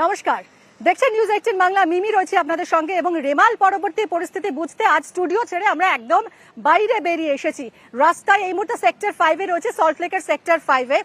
নমস্কার, দেখছেন নিউজ 18 বাংলা। মিমি রয়েছে আপনাদের সঙ্গে এবং রেমাল পরবর্তী পরিস্থিতি বুঝতে আজ স্টুডিও ছেড়ে আমরা একদম বাইরে বেরিয়ে এসেছি। রাস্তায় এই মুহূর্তে সেক্টর 5-এ রয়েছে, সল্টলেকের সেক্টর 5-এ,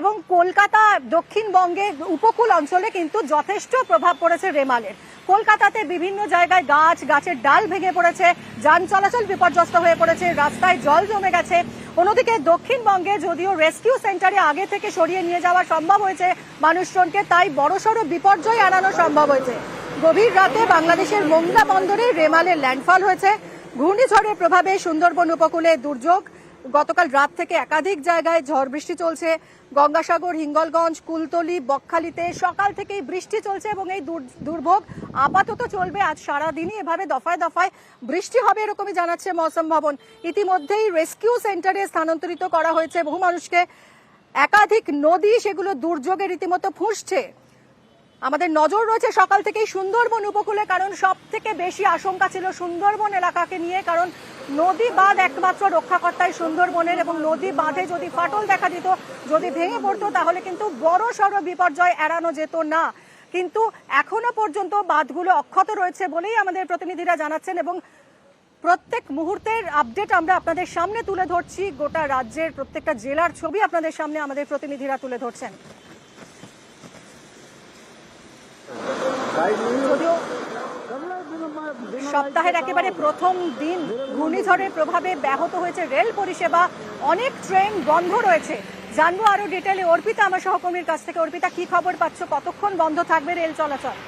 এবং কলকাতা দক্ষিণবঙ্গে উপকূল অঞ্চলে কিন্তু যথেষ্ট প্রভাব পড়েছে রেমালের। কলকাতাতে বিভিন্ন জায়গায় গাছের ডাল ভেঙে পড়েছে, যান চলাচল বিপর্যস্ত হয়ে পড়েছে, রাস্তায় জল জমে গেছে। অন্যদিকে দক্ষিণবঙ্গে যদিও রেস্কিউ সেন্টারে আগে থেকে সরিয়ে নিয়ে যাওয়া সম্ভব হয়েছে মানুষজনকে, তাই বড়সড় বিপর্যয় এড়ানো সম্ভব হয়েছে। গভীর রাতে বাংলাদেশের মোংলা বন্দরে রেমালের ল্যান্ডফল হয়েছে। ঘূর্ণিঝড়ের প্রভাবে সুন্দরবন উপকূলে দুর্যোগ। গতকাল রাত থেকে একাধিক জায়গায় ঝড় বৃষ্টি চলছে। গঙ্গাসাগর, হিঙ্গলগঞ্জ, কুলতলি, বকখালিতে সকাল থেকেই বৃষ্টি চলছে এবং এই দুর্ভোগ আপাতত চলবে আজ সারাদিনই। এভাবে দফায় দফায় বৃষ্টি হবে এরকমই জানাচ্ছে মৌসুম ভবন। ইতিমধ্যেই রেস্কিউ সেন্টারে স্থানান্তরিত করা হয়েছে বহু মানুষকে। একাধিক নদী সেগুলো দুর্যোগে রীতিমতো ফুঁসছে। আমাদের নজর রয়েছে সকাল থেকেই সুন্দরবন উপকূলে, কারণ সব থেকে বেশি আশঙ্কা ছিল সুন্দরবন এলাকাকে নিয়ে, কারণ নদী বাঁধ একমাত্র রক্ষাকর্তাই সুন্দরবনের, এবং নদী বাঁধে যদি ফাটল দেখা দিত, যদি ভেঙে পড়তো, তাহলে কিন্তু বড় সড় বিপর্যয় এড়ানো যেত না। কিন্তু এখনো পর্যন্ত বাঁধগুলো অক্ষত রয়েছে বলেই আমাদের প্রতিনিধিরা জানাচ্ছেন, এবং প্রত্যেক মুহূর্তের আপডেট আমরা আপনাদের সামনে তুলে ধরছি। গোটা রাজ্যের প্রত্যেকটা জেলার ছবি আপনাদের সামনে আমাদের প্রতিনিধিরা তুলে ধরছেন। যদিও সপ্তাহের একেবারে প্রথম দিন ঘূর্ণিঝড়ের প্রভাবে ব্যাহত হয়েছে রেল পরিষেবা, অনেক ট্রেন বন্ধ রয়েছে। জানবো আরো ডিটেলে অর্পিতা আমার সহকর্মীর কাছ থেকে। অর্পিতা, কি খবর পাচ্ছ? কতক্ষণ বন্ধ থাকবে রেল চলাচল?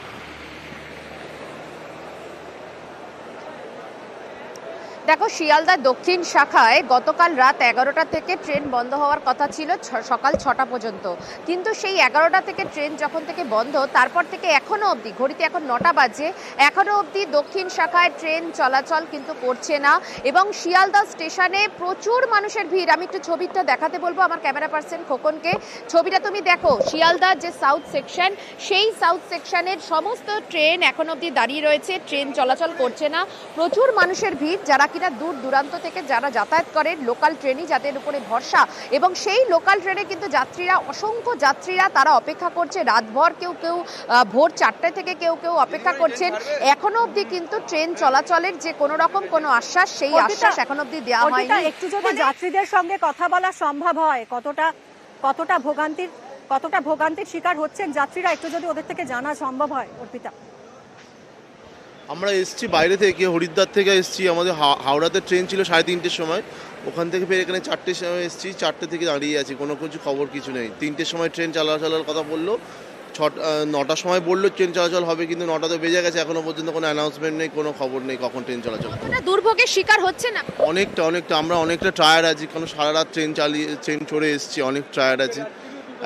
দেখো, শিয়ালদা দক্ষিণ শাখায় গতকাল রাত 11টা থেকে ট্রেন বন্ধ হওয়ার কথা ছিল সকাল 6টা পর্যন্ত, কিন্তু সেই 11টা থেকে ট্রেন যখন থেকে বন্ধ, তারপর থেকে এখনো অবধি, ঘড়িতে এখন 9টা বাজে, এখনো অবধি দক্ষিণ শাখায় ট্রেন চলাচল কিন্তু করছে না। এবং শিয়ালদা স্টেশনে প্রচুর মানুষের ভিড়। আমি একটু ছবিটা দেখাতে বলবো আমার ক্যামেরা পার্সন খোকনকে। ছবিটা তুমি দেখো, শিয়ালদার যে সাউথ সেকশন, সেই সাউথ সেকশনের সমস্ত ট্রেন এখন অবধি দাঁড়িয়ে রয়েছে, ট্রেন চলাচল করছে না। প্রচুর মানুষের ভিড়, যারা কিনা দূর দূরান্ত থেকে যারা যাতায়াত করে, লোকাল ট্রেনই যাদের উপরে ভরসা, এবং সেই লোকাল ট্রেনে কিন্তু যাত্রীরা, অসংখ্য যাত্রীরা তারা অপেক্ষা করছে রাতভর। কেউ কেউ ভোর 4টে থেকে কেউ কেউ অপেক্ষা করছেন। এখনো অবধি কিন্তু ট্রেন চলাচলের যে কোনো রকম কোনো আশ্বাস, সেই আশ্বাস এখন অবধি দেওয়া হয়নি। একটু যদি যাত্রীদের সঙ্গে কথা বলা সম্ভব হয়, কতটা ভোগান্তির শিকার হচ্ছেন যাত্রীরা, একটু যদি ওদের থেকে জানা সম্ভব হয় অর্পিতা। আমরা এসছি বাইরে থেকে, হরিদ্বার থেকে এসছি। আমাদের হাওড়াতে ট্রেন ছিল 3:30-র সময়, ওখান থেকে ফের এখানে 4টের সময় এসছি। 4টে থেকে দাঁড়িয়ে আছি, কোনো কিছু খবর কিছু নেই। 3টের সময় ট্রেন চলাচলের কথা বললো, 9টার সময় বললো ট্রেন চলাচল হবে, কিন্তু 9টা তো বেজে গেছে, এখনো পর্যন্ত কোনো অ্যানাউন্সমেন্ট নেই, কোনো খবর নেই কখন ট্রেন চলাচল। দুর্ভোগের শিকার হচ্ছে না? অনেকটা আমরা অনেকটা টায়ার্ড আছি, কারণ সারা রাত ট্রেন চড়ে এসছি, অনেক টায়ার্ড আছি।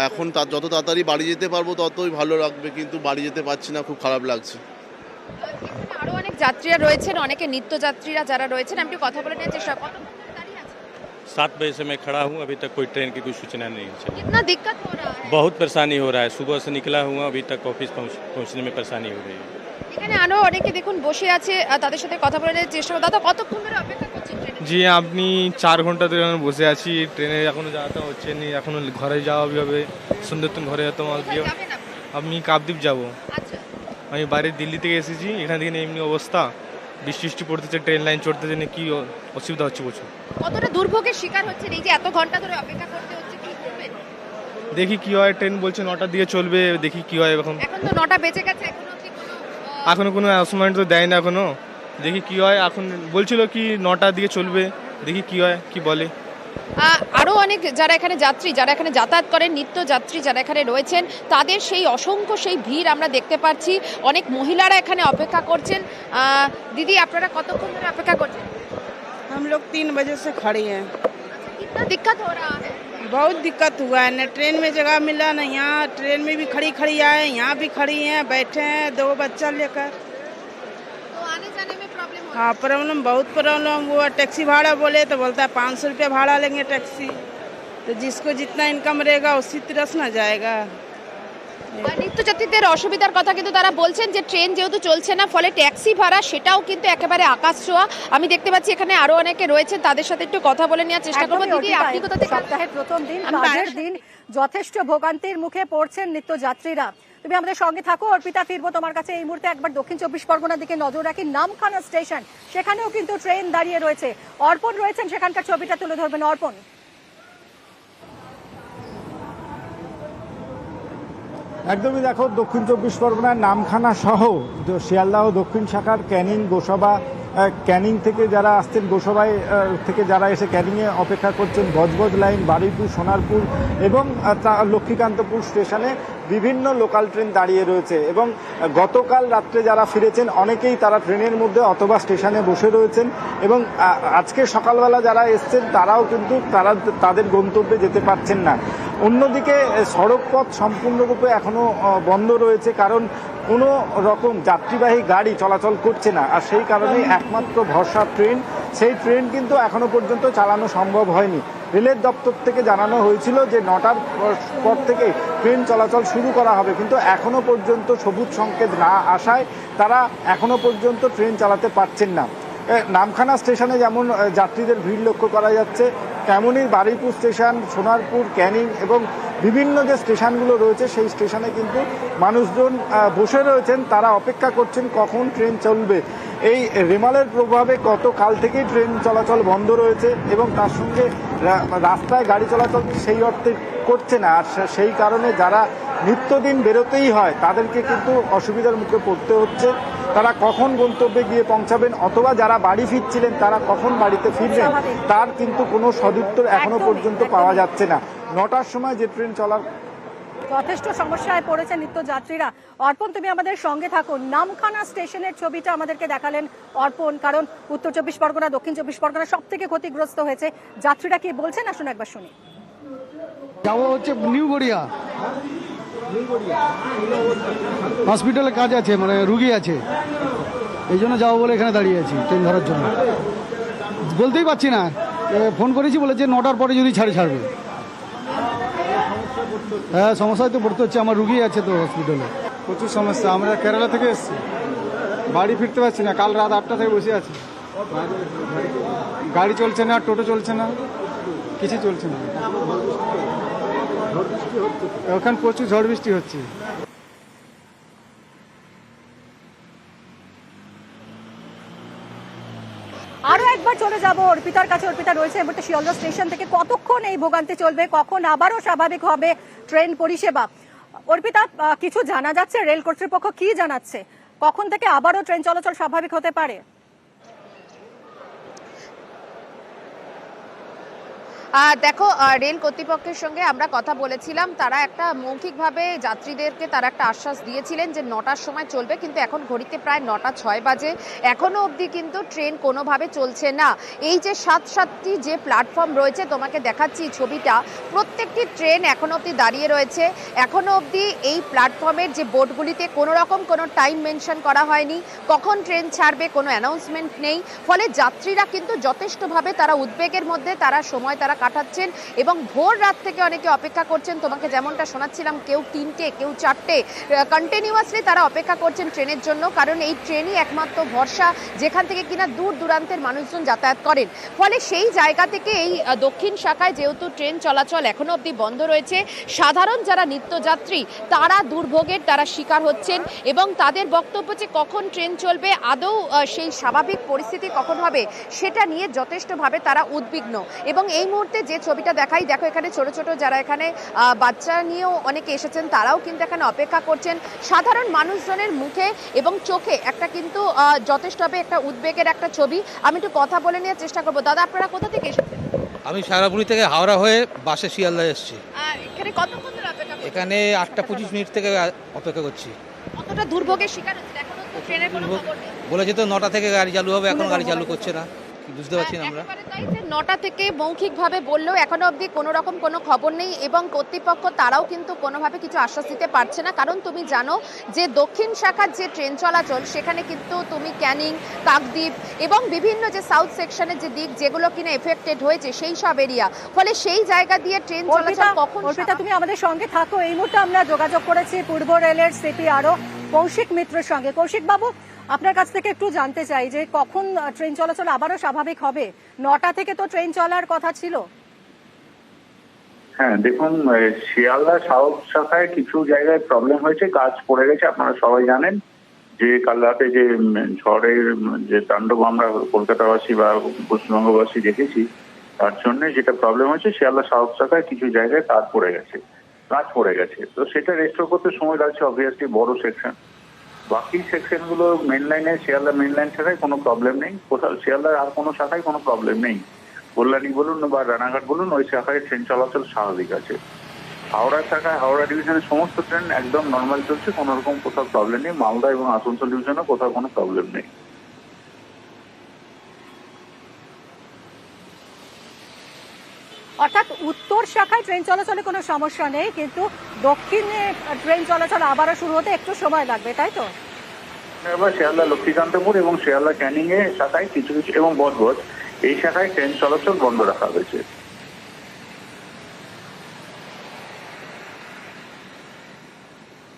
এখন যত তাড়াতাড়ি বাড়ি যেতে পারবো ততই ভালো লাগবে, কিন্তু বাড়ি যেতে পারছি না, খুব খারাপ লাগছে। আরো অনেক যাত্রীরা রয়েছেন, অনেকে নিত্যযাত্রীরা যারা রয়েছেন, আমি একটু কথা বলে নেওয়ার চেষ্টা করব। 7 बजे से मैं खड़ा हूँ, अभी तक कोई ट्रेन की कोई सूचना नहीं है। कितना दिक्कत हो रहा है? बहुत परेशानी हो रहा है, सुबह से निकला हुआ, अभी तक ऑफिस पहुँचने में परेशानी हो रही है। এখানে আরো অনেকে দেখুন বসে আছে, তাদের সাথে কথা বলে নেওয়ার চেষ্টা করব। দাদা, কতক্ষণ ধরে অপেক্ষা করছেন ট্রেনে? জি, আপনি 4 ঘন্টা ধরে আমি বসে আছি ট্রেনে, এখনো যাওয়া হচ্ছে নি। এখনো ঘরে যাওয়া হবে, সুন্দরতম ঘরে যেতে হবে। আমি কাকদ্বীপ যাব। আচ্ছা, আমি বাইরে দিল্লি থেকে এসেছি, এখান থেকে এমনি অবস্থা, বৃষ্টি পড়তেছে, ট্রেন লাইন চড়তেছে না, কি অসুবিধা হচ্ছে প্রচুর। কতটা দুর্ভোগের শিকার হচ্ছেন এই যে এত ঘন্টা ধরে অপেক্ষা করতে হচ্ছে, কি করবেন? দেখি কি হয়, ট্রেন বলছে 9টার দিকে চলবে, দেখি কি হয়। এখন তো 9টা বেজে গেছে, এখনো কোনো অ্যানাউন্সমেন্ট তো দেয় না এখনো, দেখি কি হয়। এখন বলছিল কি 9টার দিকে চলবে, দেখি কি হয়, কি বলে। আরও অনেক যারা এখানে যাত্রী, যারা এখানে যাতায়াত করেন, নিত্য যাত্রী যারা এখানে রয়েছেন, তাদের সেই অসংখ্য সেই ভিড় আমরা দেখতে পাচ্ছি। অনেক মহিলারা এখানে অপেক্ষা করছেন। দিদি, আপনারা কতক্ষণ ধরে অপেক্ষা করছেন? हम लोग 3 बजे से खड़े हैं। कितना दिक्कत हो रहा है? बहुत दिक्कत हुआ है, न ट्रेन में जगह मिला, न यहाँ ट्रेन में भी खड़ी आए, यहाँ भी खड़ी हैं, बैठे हैं 2 बच्चा लेकर। तो आने जाने में प्रॉब्लम हो? हाँ, प्रॉब्लम, बहुत प्रॉब्लम हुआ। टैक्सी भाड़ा बोले तो बोलता है 500 रुपये भाड़ा लेंगे टैक्सी, तो जिसको जितना इनकम रहेगा उसी तरह से ना जाएगा। নিত্যযাত্রীদের অসুবিধার কথা কিন্তু তারা বলছেন যে ট্রেন যেহেতু চলছে না, ফলে ট্যাক্সি ভাড়া সেটাও কিন্তু একেবারে আকাশ ছোঁয়া। আমি দেখতে পাচ্ছি এখানে আরো অনেকে রয়েছেন, তাদের সাথে একটু কথা বলে নেওয়ার চেষ্টা করবো। দিদি, আপনি কোথা থেকে? সপ্তাহের প্রথম দিন, কাজের দিন, যথেষ্ট ভোগান্তির মুখে পড়ছেন নিত্যযাত্রীরা। তুমি আমাদের সঙ্গে থাকো। অর্পিতা, ফিরবো তোমার কাছে। এই মুহূর্তে একবার দক্ষিণ 24 পরগনার দিকে নজর রাখি। নামখানা স্টেশন, সেখানেও কিন্তু ট্রেন দাঁড়িয়ে রয়েছে। অর্পণ রয়েছেন, সেখানকার ছবিটা তুলে ধরবেন। অর্পণ। একদমই দেখো, দক্ষিণ 24 পরগনার নামখানা সহ শিয়ালদাহ দক্ষিণ শাখার ক্যানিং, গোসাবা, ক্যানিং থেকে যারা আসছেন, গোসাবায় থেকে যারা এসে ক্যানিংয়ে অপেক্ষা করছেন, গজগজ লাইন, বারুইপুর, সোনারপুর এবং লক্ষ্মীকান্তপুর স্টেশনে বিভিন্ন লোকাল ট্রেন দাঁড়িয়ে রয়েছে। এবং গতকাল রাত্রে যারা ফিরেছেন অনেকেই তারা ট্রেনের মধ্যে অথবা স্টেশনে বসে রয়েছেন। এবং আজকে সকালবেলা যারা এসছেন তারাও কিন্তু তাদের গন্তব্যে যেতে পারছেন না। অন্যদিকে সড়ক পথ সম্পূর্ণরূপে এখনও বন্ধ রয়েছে, কারণ কোনো রকম যাত্রীবাহী গাড়ি চলাচল করছে না। আর সেই কারণেই একমাত্র ভরসা ট্রেন, সেই ট্রেন কিন্তু এখনো পর্যন্ত চালানো সম্ভব হয়নি। রেলের দপ্তর থেকে জানানো হয়েছিল যে 9টার পর থেকে ট্রেন চলাচল শুরু করা হবে, কিন্তু এখনো পর্যন্ত সবুজ সংকেত না আসায় তারা এখনো পর্যন্ত ট্রেন চালাতে পারছেন না। নামখানা স্টেশনে যেমন যাত্রীদের ভিড় লক্ষ্য করা যাচ্ছে, তেমনই বারুইপুর স্টেশন, সোনারপুর, ক্যানিং এবং বিভিন্ন যে স্টেশনগুলো রয়েছে সেই স্টেশনে কিন্তু মানুষজন বসে রয়েছেন, তারা অপেক্ষা করছেন কখন ট্রেন চলবে। এই রেমালের প্রভাবে গতকাল থেকেই ট্রেন চলাচল বন্ধ রয়েছে এবং তার সঙ্গে রাস্তায় গাড়ি চলাচল সেই অর্থে করছে না। আর সেই কারণে যারা নিত্যদিন বেরোতেই হয় তাদেরকে কিন্তু অসুবিধার মুখে পড়তে হচ্ছে। তারা কখন গন্তব্যে গিয়ে পৌঁছাবেন অথবা যারা বাড়ি ফিরছিলেন তারা কখন বাড়িতে ফিরবেন তার কিন্তু কোনো সদুত্তর এখনো পর্যন্ত পাওয়া যাচ্ছে না। 9টার সময় যে ট্রেন চলার যথেষ্ট সমস্যায় পড়েছে নিত্যযাত্রীরা। অর্পণ, তুমি আমাদের সঙ্গে থাকো। নামখানা স্টেশনের ছবিটা আমাদেরকে দেখালেন অর্পণ, কারণ উত্তর 24 পরগনা, দক্ষিণ 24 পরগনা সব থেকে ক্ষতিগ্রস্ত হয়েছে। যাত্রীরা কি বলছেন আসুন একবার শুনি। যাবো হচ্ছে নিউ গড়িয়া, হসপিটালে কাজ আছে, মানে রুগী আছে, এই জন্য যাবো বলে এখানে দাঁড়িয়ে আছি ট্রেন ধরার জন্য। বলতেই পারছি না, ফোন করেছি, বলেছে 9টার পরে যদি ছাড়বে। হ্যাঁ, সমস্যায় তো পড়তে হচ্ছে, আমার রুগী আছে তো হসপিটালে। প্রচুর সমস্যা। আমরা কেরালা থেকে এসেছি, বাড়ি ফিরতে পারছি না। কাল রাত 8টা থেকে বসে আছি, গাড়ি চলছে না, টোটো চলছে না, কিছু চলছে না। ওখানে প্রচুর ঝড় বৃষ্টি হচ্ছে। আরো একবার চলে যাব অর্পিতার কাছে। অর্পিতা রয়েছে এই মুহূর্তে শিয়ালদা স্টেশন থেকে। কতক্ষণ এই ভোগান্তি চলবে, কখন আবারও স্বাভাবিক হবে ট্রেন পরিষেবা? অর্পিতা, কিছু জানা যাচ্ছে? রেল কর্তৃপক্ষ কি জানাচ্ছে, কখন থেকে আবারও ট্রেন চলাচল স্বাভাবিক হতে পারে? দেখো, রেল কর্তৃপক্ষের সঙ্গে আমরা কথা বলেছিলাম, তারা একটা মৌখিকভাবে যাত্রীদেরকে তারা একটা আশ্বাস দিয়েছিলেন যে 9টার সময় চলবে, কিন্তু এখন ঘড়িতে প্রায় 9টা 6 বাজে, এখনো অবধি কিন্তু ট্রেন কোনোভাবে চলছে না। এই যে 7-7টি যে প্ল্যাটফর্ম রয়েছে, তোমাকে দেখাচ্ছি ছবিটা, প্রত্যেকটি ট্রেন এখনো অবধি দাঁড়িয়ে রয়েছে। এখনো অবধি এই প্ল্যাটফর্মের যে বোর্ডগুলিতে কোনো রকম কোনো টাইম মেনশন করা হয়নি, কখন ট্রেন ছাড়বে কোনো অ্যানাউন্সমেন্ট নেই। ফলে যাত্রীরা কিন্তু যথেষ্টভাবে তারা উদ্বেগের মধ্যে সময় কাটাচ্ছেন এবং ভোর রাত থেকে অনেকে অপেক্ষা করছেন। তোমাকে যেমনটা শোনাচ্ছিলাম, কেউ 3টে, কেউ 4টে, কন্টিনিউয়াসলি তারা অপেক্ষা করছেন ট্রেনের জন্য, কারণ এই ট্রেনই একমাত্র ভরসা যেখান থেকে কিনা দূর দূরান্তের মানুষজন যাতায়াত করেন। ফলে সেই জায়গা থেকে এই দক্ষিণ শাখায় যেহেতু ট্রেন চলাচল এখনো অবধি বন্ধ রয়েছে, সাধারণ যারা নিত্যযাত্রী তারা দুর্ভোগের তারা শিকার হচ্ছেন এবং তাদের বক্তব্য যে কখন ট্রেন চলবে, আদৌ সেই স্বাভাবিক পরিস্থিতি কখন হবে সেটা নিয়ে যথেষ্টভাবে তারা উদ্বিগ্ন। এবং এই মুহূর্তে যে ছবিটা দেখাই, দেখো এখানে ছোট ছোট যারা এখানে বাচ্চা নিয়েও অনেকে এসেছেন, তারাও কিন্তু এখানে অপেক্ষা করছেন। সাধারণ মানুষজনের মুখে এবং চোখে একটা কিন্তু যথেষ্টভাবে একটা উদ্বেগের একটা ছবি। আমি একটু কথা বলে নেওয়ার চেষ্টা করবো। দাদা, আপনারা কোথা থেকে এসেছেন? আমি সারাপুরি থেকে হাওড়া হয়ে বাসে শিয়ালদা এসেছি। এখানে কতক্ষণ ধরে অপেক্ষা করছেন? এখানে 8টা 25 মিনিট থেকে অপেক্ষা করছি। কতটা দুর্ভোগের শিকার হচ্ছেন? এখনো তো ট্রেনের কোনো খবর নেই। বলেছে তো 9টা থেকে গাড়ি চালু হবে, এখন গাড়ি চালু করছে না, বুঝতে পারছি না আমরা। 9টা থেকে মৌখিকভাবে বললেও এখনো অবধি কোনো রকম কোনো খবর নেই এবং কর্তৃপক্ষ তারাও কিন্তু কোনোভাবে কিছু আশ্বাস দিতে পারছে না। কারণ তুমি জানো যে দক্ষিণ শাখার যে ট্রেন চলাচল, সেখানে কিন্তু তুমি ক্যানিং, কাকদ্বীপ এবং বিভিন্ন যে সাউথ সেকশনের যে দিক যেগুলো কিনা এফেক্টেড হয়েছে সেই সব এরিয়া, ফলে সেই জায়গা দিয়ে ট্রেন চলাচল কখন। অর্পিতা, তুমি আমাদের সঙ্গে থাকো। এই মুহূর্তে আমরা যোগাযোগ করেছি পূর্ব রেলের সিপি আরও কৌশিক মিত্রের সঙ্গে। কৌশিক বাবু, আপনার কাছ থেকে একটু জানতে চাই যে কখন ট্রেন চলাচল আবারও স্বাভাবিক হবে? 9টা থেকে তো ট্রেন চলার কথা ছিল। হ্যাঁ দেখুন, শিয়ালদা সাউথ শাখায় কিছু জায়গায় প্রবলেম হয়েছে, কাজ পড়ে গেছে। আপনারা সবাই জানেন যে কাল রাতে যে ঝড়ের যে তাণ্ডব আমরা কলকাতাবাসী বা পশ্চিমবঙ্গবাসী দেখেছি, তার জন্য যেটা প্রবলেম হয়েছে শিয়ালদা সাউথ শাখায় কিছু জায়গায় তার পড়ে গেছে, কাজ পড়ে গেছে। তো সেটা রেস্টোর করতে সময় লাগছে, অবভিয়াসলি বড় সেকশন। বাকি সেকশনগুলো মেন লাইনে, শিয়ালদা মেন লাইন শাখায় কোনো প্রবলেম নেই। কোথাও শিয়ালদার আর কোনো শাখায় কোনো প্রবলেম নেই। কল্যাণী বলুন বা রানাঘাট বলুন, ওই শাখায় ট্রেন চলাচল স্বাভাবিক আছে। হাওড়া শাখায় হাওড়া ডিভিশনের সমস্ত ট্রেন একদম নর্মাল চলছে, কোনো রকম কোথাও প্রবলেম নেই। মালদা এবং আসানসোল ডিভিশনে কোথাও কোনো প্রবলেম নেই। অর্থাৎ উত্তর শাখায় ট্রেন চলাচলে কোনো সমস্যা নেই, কিন্তু দক্ষিণে ট্রেন চলাচল আবারও শুরু হতে একটু সময় লাগবে, তাই তো? এবার শিয়ালদা লক্ষ্মীকান্তপুর এবং শিয়ালদা ক্যানিং এ শাখায় কিছু কিছু এবং বজবজ এই শাখায় ট্রেন চলাচল বন্ধ রাখা হয়েছে।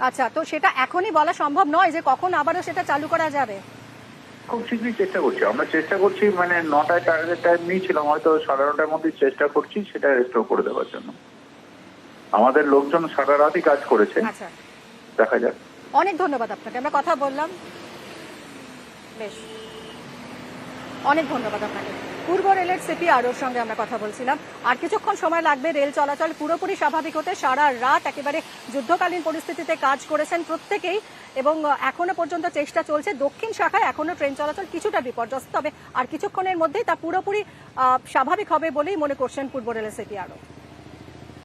আচ্ছা, তো সেটা এখনই বলা সম্ভব নয় যে কখন আবারও সেটা চালু করা যাবে? খুব শীঘ্রই চেষ্টা করছি, আমরা চেষ্টা করছি, মানে 9টায় টার্গেট টাইম নিয়েছিলাম, হয়তো 9:30টার মধ্যে চেষ্টা করছি সেটা রেস্টোর করে দেওয়ার জন্য। আমাদের লোকজন সারা রাতই কাজ করেছে, আচ্ছা, দেখা যাক। অনেক ধন্যবাদ আপনাকে, আমরা কথা বললাম। বেশ, অনেক ধন্যবাদ আপনাকে। পূর্ব রেলের সিপি আরোর সঙ্গে আমরা কথা বলছিলাম। আর কিছুক্ষণ সময় লাগবে রেল চলাচল পুরোপুরি স্বাভাবিক হতে। সারা রাত একেবারে যুদ্ধকালীন পরিস্থিতিতে কাজ করেছেন প্রত্যেকেই, এবং এখনো পর্যন্ত চেষ্টা চলছে। দক্ষিণ শাখায় এখনো ট্রেন চলাচল কিছুটা বিপর্যস্ত, তবে আর কিছুক্ষণের মধ্যেই তা পুরোপুরি স্বাভাবিক হবে বলেই মনে করছেন পূর্ব রেলের সিপি আরো।